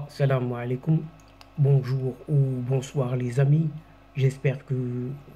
Salam alaikum, bonjour ou bonsoir les amis, j'espère que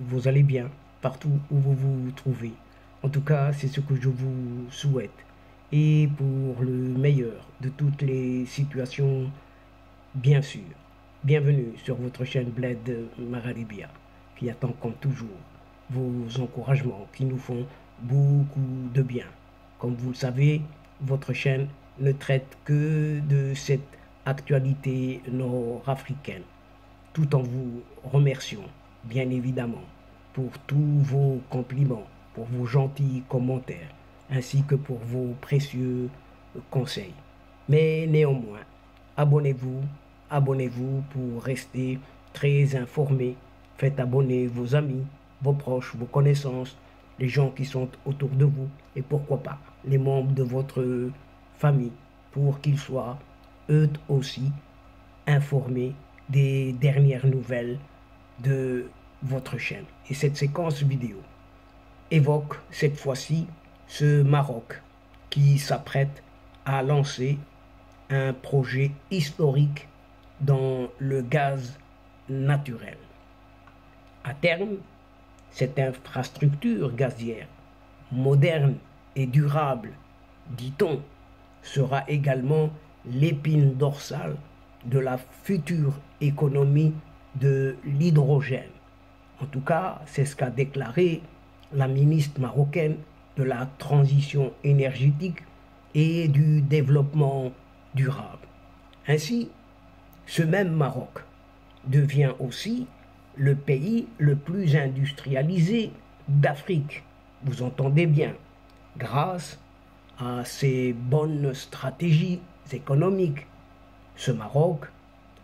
vous allez bien partout où vous vous trouvez. En tout cas, c'est ce que je vous souhaite. Et pour le meilleur de toutes les situations, bien sûr. Bienvenue sur votre chaîne Bled Maralibia, qui attend comme toujours vos encouragements qui nous font beaucoup de bien. Comme vous le savez, votre chaîne ne traite que de cette actualité nord-africaine, tout en vous remerciant, bien évidemment, pour tous vos compliments, pour vos gentils commentaires, ainsi que pour vos précieux conseils. Mais néanmoins, abonnez-vous pour rester très informés. Faites abonner vos amis, vos proches, vos connaissances, les gens qui sont autour de vous et pourquoi pas les membres de votre famille pour qu'ils soient eux aussi informés des dernières nouvelles de votre chaîne. Et cette séquence vidéo évoque cette fois-ci ce Maroc qui s'apprête à lancer un projet historique dans le gaz naturel. À terme, cette infrastructure gazière moderne et durable, dit-on, sera également l'épine dorsale de la future économie de l'hydrogène. En tout cas, c'est ce qu'a déclaré la ministre marocaine de la transition énergétique et du développement durable. Ainsi, ce même Maroc devient aussi le pays le plus industrialisé d'Afrique. Vous entendez bien, grâce à ses bonnes stratégies économiques, ce Maroc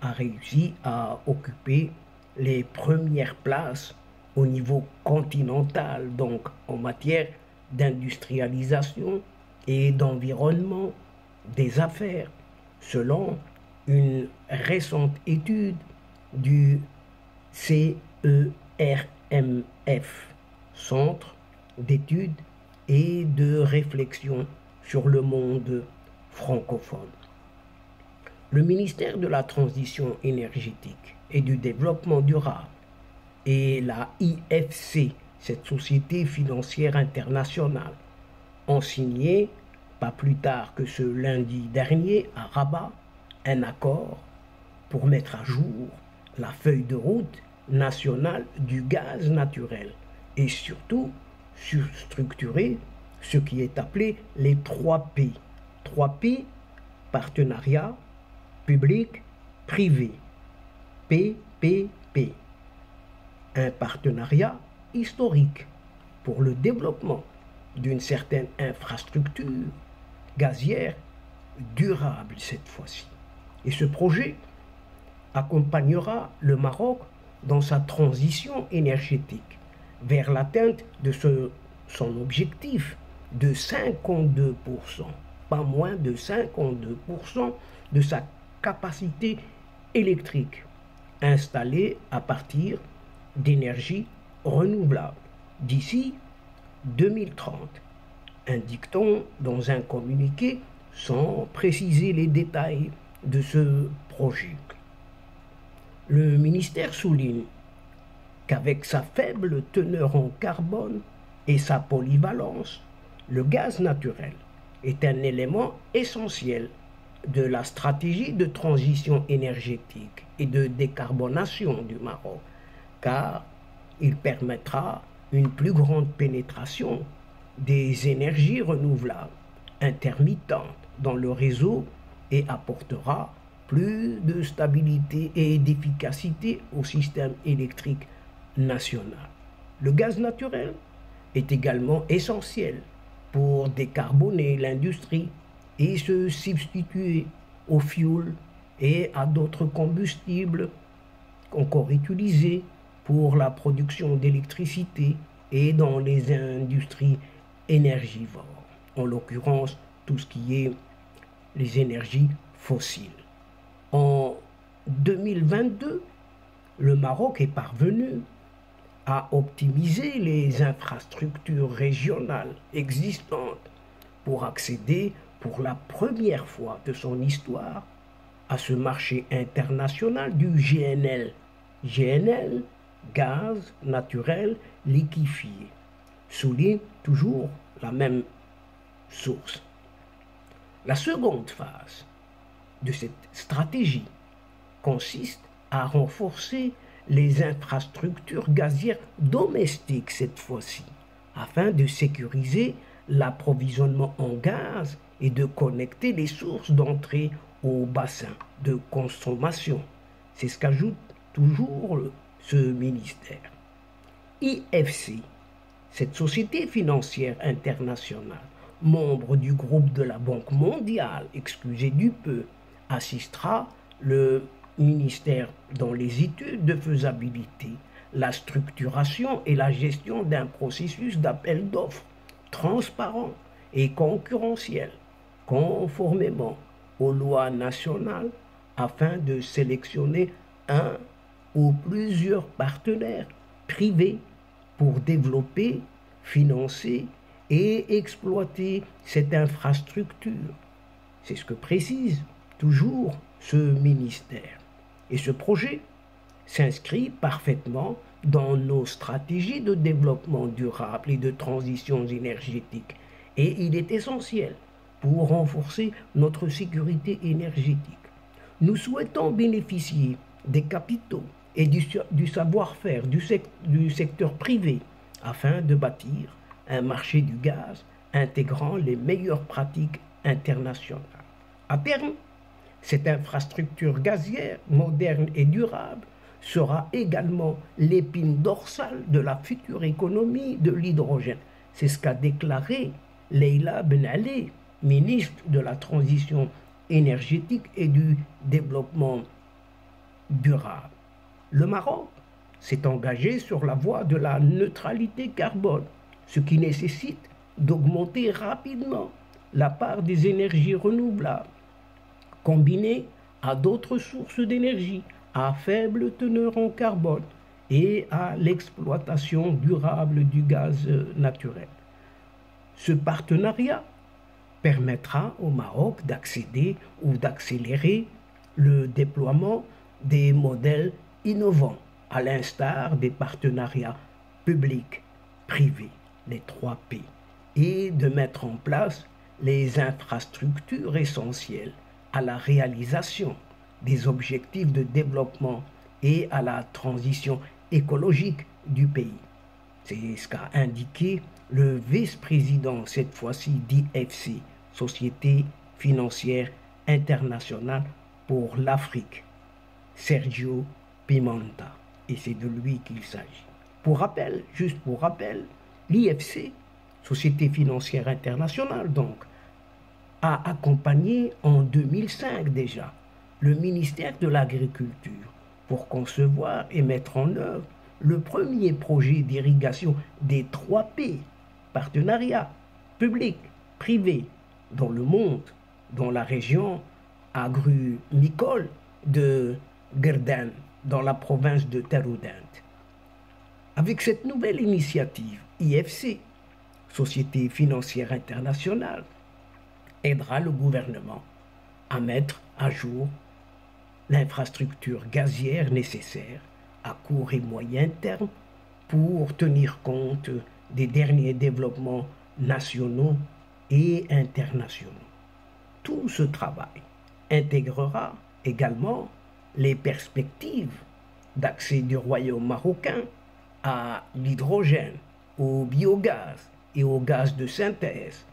a réussi à occuper les premières places au niveau continental, donc en matière d'industrialisation et d'environnement des affaires, selon une récente étude du CERMF, Centre d'études et de réflexion sur le monde francophone. Le ministère de la Transition énergétique et du développement durable et la IFC, cette société financière internationale, ont signé, pas plus tard que ce lundi dernier à Rabat, un accord pour mettre à jour la feuille de route nationale du gaz naturel et surtout structurer ce qui est appelé les 3 P. 3 P, partenariat public-privé. PPP. Un partenariat historique pour le développement d'une certaine infrastructure gazière durable cette fois-ci. Et ce projet accompagnera le Maroc dans sa transition énergétique vers l'atteinte de son objectif de 52%, pas moins de 52% de sa capacité électrique installée à partir d'énergie renouvelable d'ici 2030, indique-t-on dans un communiqué sans préciser les détails de ce projet. Le ministère souligne qu'avec sa faible teneur en carbone et sa polyvalence, le gaz naturel est un élément essentiel de la stratégie de transition énergétique et de décarbonation du Maroc, car il permettra une plus grande pénétration des énergies renouvelables intermittentes dans le réseau et apportera plus de stabilité et d'efficacité au système électrique national. Le gaz naturel est également essentiel pour décarboner l'industrie et se substituer au fioul et à d'autres combustibles encore utilisés pour la production d'électricité et dans les industries énergivores, en l'occurrence tout ce qui est les énergies fossiles. En 2022, le Maroc est parvenu à optimiser les infrastructures régionales existantes pour accéder pour la première fois de son histoire à ce marché international du GNL. GNL, gaz naturel liquéfié, souligne toujours la même source. La seconde phase de cette stratégie consiste à renforcer les infrastructures gazières domestiques cette fois-ci, afin de sécuriser l'approvisionnement en gaz et de connecter les sources d'entrée au bassin de consommation. C'est ce qu'ajoute toujours ce ministère. IFC, cette société financière internationale, membre du groupe de la Banque mondiale, excusez du peu, assistera le ministère dans les études de faisabilité, la structuration et la gestion d'un processus d'appel d'offres transparent et concurrentiel, conformément aux lois nationales, afin de sélectionner un ou plusieurs partenaires privés pour développer, financer et exploiter cette infrastructure. C'est ce que précise toujours ce ministère. Et ce projet s'inscrit parfaitement dans nos stratégies de développement durable et de transition énergétique. Et il est essentiel pour renforcer notre sécurité énergétique. Nous souhaitons bénéficier des capitaux et du savoir-faire du secteur privé afin de bâtir un marché du gaz intégrant les meilleures pratiques internationales. À terme, cette infrastructure gazière moderne et durable sera également l'épine dorsale de la future économie de l'hydrogène. C'est ce qu'a déclaré Leïla Ben Ali, ministre de la Transition énergétique et du développement durable. Le Maroc s'est engagé sur la voie de la neutralité carbone, ce qui nécessite d'augmenter rapidement la part des énergies renouvelables, combinées à d'autres sources d'énergie à faible teneur en carbone et à l'exploitation durable du gaz naturel. Ce partenariat permettra au Maroc d'accéder ou d'accélérer le déploiement des modèles innovants, à l'instar des partenariats publics-privés, les 3 P, et de mettre en place les infrastructures essentielles à la réalisation des objectifs de développement et à la transition écologique du pays. C'est ce qu'a indiqué le vice-président, cette fois-ci d'IFC, Société financière internationale pour l'Afrique, Sergio Pimenta. Et c'est de lui qu'il s'agit. Pour rappel, juste pour rappel, l'IFC, Société financière internationale donc, a accompagné en 2005 déjà le ministère de l'Agriculture pour concevoir et mettre en œuvre le premier projet d'irrigation des 3 P, partenariat public-privé dans le monde, dans la région agrumicole de Gerdan, dans la province de Taroudant. Avec cette nouvelle initiative, IFC, Société financière internationale, aidera le gouvernement à mettre à jour l'infrastructure gazière nécessaire à court et moyen terme pour tenir compte des derniers développements nationaux et internationaux. Tout ce travail intégrera également les perspectives d'accès du royaume marocain à l'hydrogène, au biogaz et au gaz de synthèse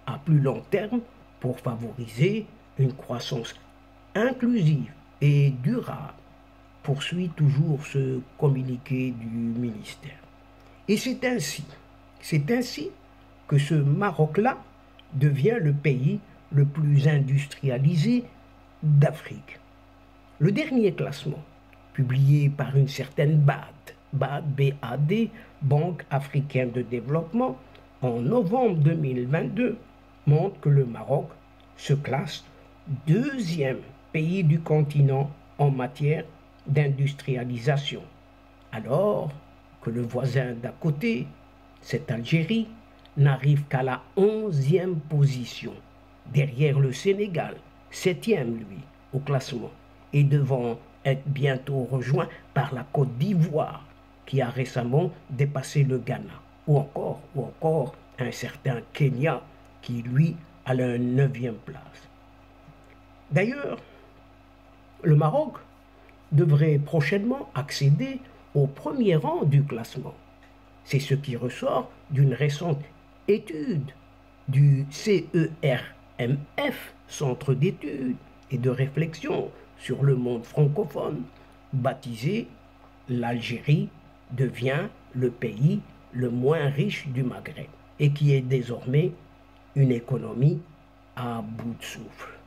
à plus long terme pour favoriser une croissance inclusive et durable, poursuit toujours ce communiqué du ministère. Et c'est ainsi que ce Maroc-là devient le pays le plus industrialisé d'Afrique. Le dernier classement, publié par une certaine BAD, Banque africaine de développement, en novembre 2022, montre que le Maroc se classe 2e pays du continent en matière d'industrialisation, alors que le voisin d'à côté, cette Algérie, n'arrive qu'à la 11e position, derrière le Sénégal, 7e lui, au classement et devant être bientôt rejoint par la Côte d'Ivoire qui a récemment dépassé le Ghana, ou encore un certain Kenya qui lui a la 9e place. D'ailleurs, le Maroc devrait prochainement accéder au premier rang du classement. C'est ce qui ressort d'une récente étude du CERMF, Centre d'études et de réflexion sur le monde francophone, baptisé l'Algérie devient le pays le moins riche du Maghreb et qui est désormais une économie à bout de souffle.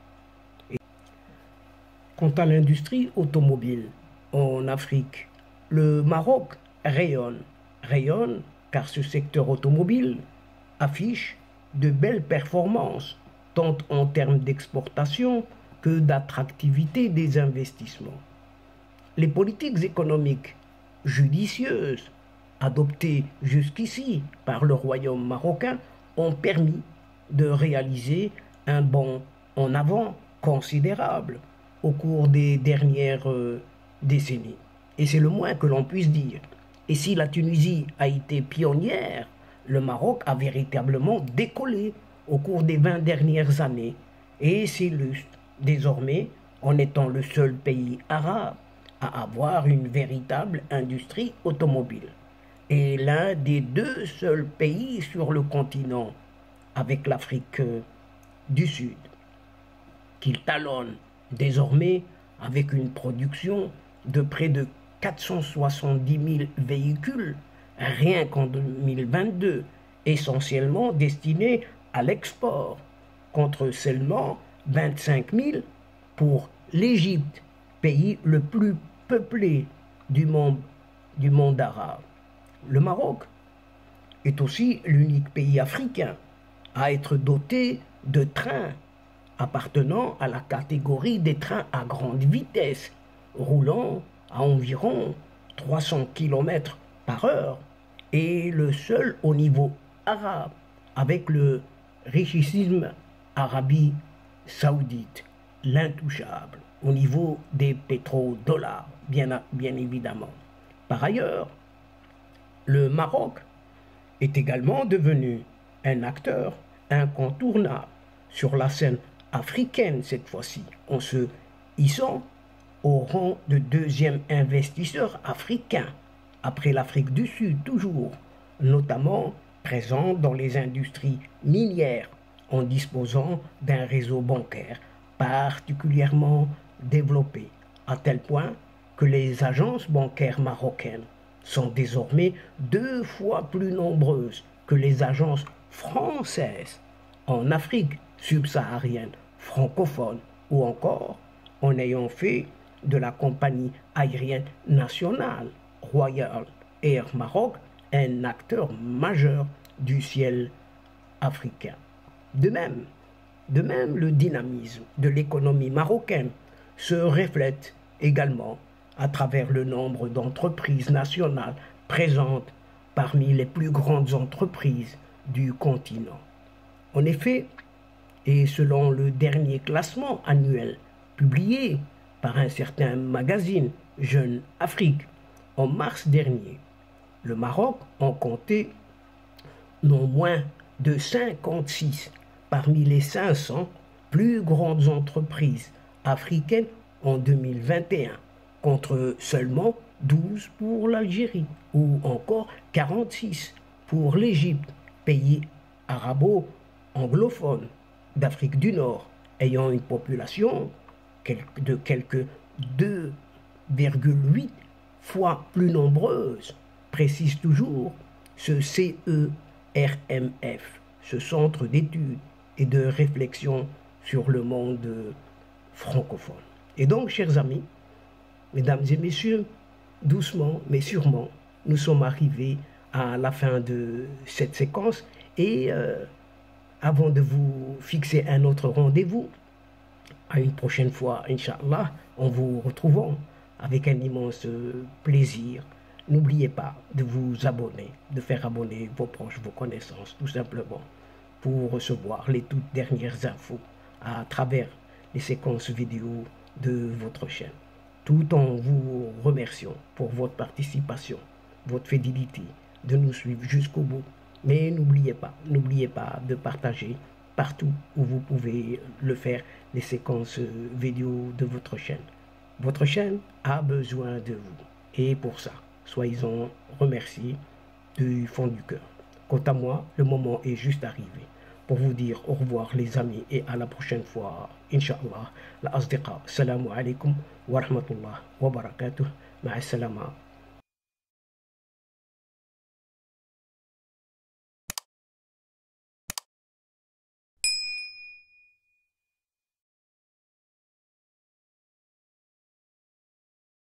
Quant à l'industrie automobile en Afrique, le Maroc rayonne car ce secteur automobile affiche de belles performances, tant en termes d'exportation que d'attractivité des investissements. Les politiques économiques judicieuses adoptées jusqu'ici par le royaume marocain ont permis de réaliser un bond en avant considérable au cours des dernières décennies. Et c'est le moins que l'on puisse dire. Et si la Tunisie a été pionnière, le Maroc a véritablement décollé au cours des 20 dernières années et s'illustre désormais en étant le seul pays arabe à avoir une véritable industrie automobile et l'un des 2 seuls pays sur le continent avec l'Afrique du Sud qu'il talonne désormais avec une production de près de 470 000 véhicules rien qu'en 2022, essentiellement destinés à l'export, contre seulement 25 000 pour l'Égypte, pays le plus peuplé du monde arabe. Le Maroc est aussi l'unique pays africain à être doté de trains appartenant à la catégorie des trains à grande vitesse, roulant à environ 300 km par heure, et le seul au niveau arabe, avec le richissime Arabie Saoudite, l'intouchable au niveau des pétrodollars, bien évidemment. Par ailleurs, le Maroc est également devenu un acteur incontournable sur la scène africaine cette fois-ci, en se hissant au rang de 2e investisseur africain, après l'Afrique du Sud toujours, notamment présent dans les industries minières, en disposant d'un réseau bancaire particulièrement développé, à tel point que les agences bancaires marocaines sont désormais 2 fois plus nombreuses que les agences françaises en Afrique subsaharienne, francophone ou encore en ayant fait de la compagnie aérienne nationale Royal Air Maroc un acteur majeur du ciel africain. De même, le dynamisme de l'économie marocaine se reflète également à travers le nombre d'entreprises nationales présentes parmi les plus grandes entreprises du continent. En effet, et selon le dernier classement annuel publié par un certain magazine Jeune Afrique en mars dernier, le Maroc en comptait non moins de 56 parmi les 500 plus grandes entreprises africaines en 2021, contre seulement 12 pour l'Algérie ou encore 46 pour l'Égypte, pays arabo-anglophone d'Afrique du Nord, ayant une population de quelques 2,8 fois plus nombreuse, précise toujours ce CERMF, ce centre d'études et de réflexion sur le monde francophone. Et donc, chers amis, mesdames et messieurs, doucement mais sûrement, nous sommes arrivés à la fin de cette séquence et avant de vous fixer un autre rendez-vous, à une prochaine fois, Inch'Allah, en vous retrouvant avec un immense plaisir. N'oubliez pas de vous abonner, de faire abonner vos proches, vos connaissances, tout simplement, pour recevoir les toutes dernières infos à travers les séquences vidéo de votre chaîne, tout en vous remerciant pour votre participation, votre fidélité, de nous suivre jusqu'au bout. Mais n'oubliez pas de partager partout où vous pouvez le faire, les séquences vidéo de votre chaîne. Votre chaîne a besoin de vous. Et pour ça, soyez-en remerciés du fond du cœur. Quant à moi, le moment est juste arrivé pour vous dire au revoir les amis et à la prochaine fois, Inch'Allah. La asdiqa, salamu alaikum wa rahmatullah wa barakatuh. Ma'a salama.